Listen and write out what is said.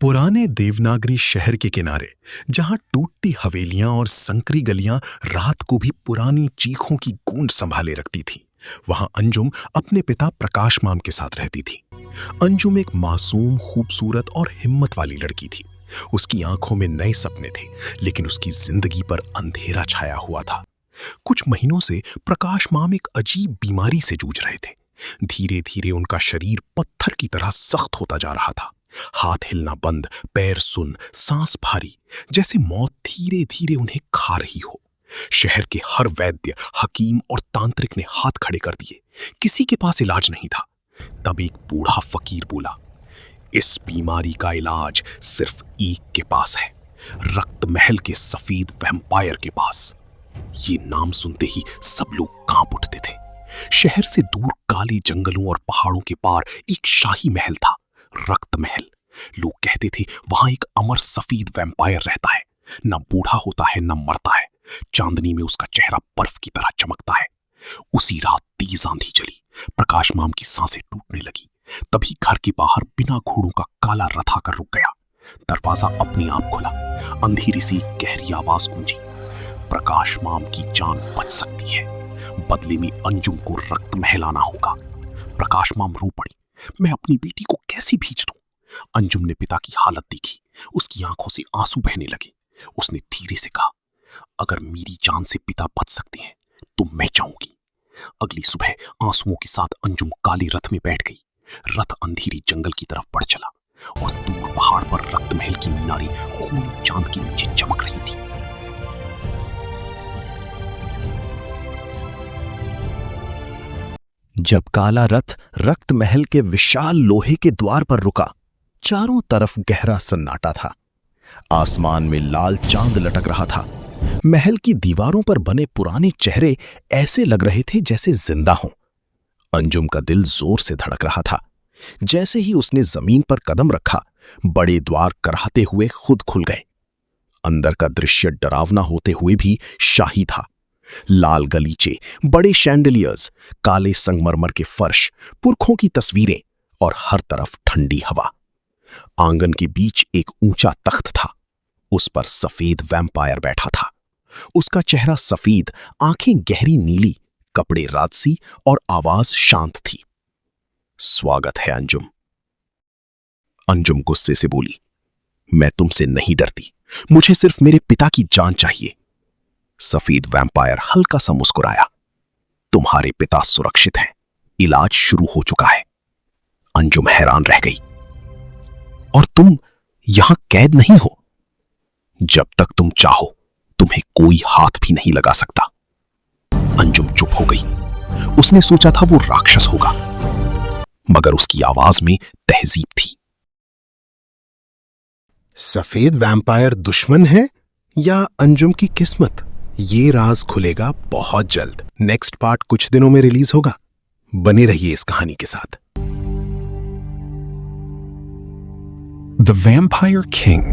पुराने देवनागरी शहर के किनारे, जहां टूटती हवेलियां और संकरी गलियां रात को भी पुरानी चीखों की गूंज संभाले रखती थीं, वहां अंजुम अपने पिता प्रकाश माम के साथ रहती थी। अंजुम एक मासूम, खूबसूरत और हिम्मत वाली लड़की थी। उसकी आंखों में नए सपने थे, लेकिन उसकी जिंदगी पर अंधेरा छाया हुआ था। कुछ महीनों से प्रकाश माम एक अजीब बीमारी से जूझ रहे थे। धीरे धीरे उनका शरीर पत्थर की तरह सख्त होता जा रहा था। हाथ हिलना बंद, पैर सुन्न, सांस भारी, जैसे मौत धीरे धीरे उन्हें खा रही हो। शहर के हर वैद्य, हकीम और तांत्रिक ने हाथ खड़े कर दिए। किसी के पास इलाज नहीं था। तब एक बूढ़ा फकीर बोला, इस बीमारी का इलाज सिर्फ एक के पास है, रक्त महल के सफेद वैम्पायर के पास। ये नाम सुनते ही सब लोग कांप उठते थे। शहर से दूर काले जंगलों और पहाड़ों के पार एक शाही महल था, रक्त महल। लोग कहते थे वहां एक अमर सफेद वैम्पायर रहता है, न बूढ़ा होता है न मरता है। चांदनी में उसका चेहरा बर्फ की तरह चमकता है। उसी रात तेज आंधी चली, प्रकाश माम की सांसें टूटने लगी। तभी घर के बाहर बिना घोड़ों का काला रथ आकर रुक गया। दरवाजा अपने आप खुला। अंधेरे से एक गहरी आवाज गूंजी, प्रकाश माम की जान बच सकती है, बदले में अंजुम को रक्त महल आना होगा। प्रकाश माम रो पड़ी, मैं अपनी बेटी को कैसे भेज दूं? अंजुम ने पिता की हालत देखी। उसकी आंखों से आंसू बहने लगे। उसने धीरे से कहा, अगर मेरी जान से पिता बच सकते हैं तो मैं चाहूंगी। अगली सुबह आंसुओं के साथ अंजुम काले रथ में बैठ गई। रथ अंधेरी जंगल की तरफ बढ़ चला और दूर पहाड़ पर रक्त महल की मीनारें खूनी चांद के नीचे चमक रही थी। जब काला रथ रक्त महल के विशाल लोहे के द्वार पर रुका, चारों तरफ गहरा सन्नाटा था। आसमान में लाल चांद लटक रहा था। महल की दीवारों पर बने पुराने चेहरे ऐसे लग रहे थे जैसे जिंदा हों। अंजुम का दिल जोर से धड़क रहा था। जैसे ही उसने जमीन पर कदम रखा, बड़े द्वार कराहते हुए खुद खुल गए। अंदर का दृश्य डरावना होते हुए भी शाही था। लाल गलीचे, बड़े शैंडलियर्स, काले संगमरमर के फर्श, पुरखों की तस्वीरें और हर तरफ ठंडी हवा। आंगन के बीच एक ऊंचा तख्त था। उस पर सफेद वैम्पायर बैठा था। उसका चेहरा सफेद, आंखें गहरी नीली, कपड़े राजसी और आवाज शांत थी। स्वागत है अंजुम। अंजुम गुस्से से बोली, मैं तुमसे नहीं डरती, मुझे सिर्फ मेरे पिता की जान चाहिए। सफेद वैम्पायर हल्का सा मुस्कुराया, तुम्हारे पिता सुरक्षित हैं, इलाज शुरू हो चुका है। अंजुम हैरान रह गई, और तुम यहां कैद नहीं हो? जब तक तुम चाहो तुम्हें कोई हाथ भी नहीं लगा सकता। अंजुम चुप हो गई। उसने सोचा था वो राक्षस होगा, मगर उसकी आवाज में तहजीब थी। सफेद वैम्पायर दुश्मन है या अंजुम की किस्मत? ये राज खुलेगा बहुत जल्द। नेक्स्ट पार्ट कुछ दिनों में रिलीज होगा। बने रहिए इस कहानी के साथ। The Vampire King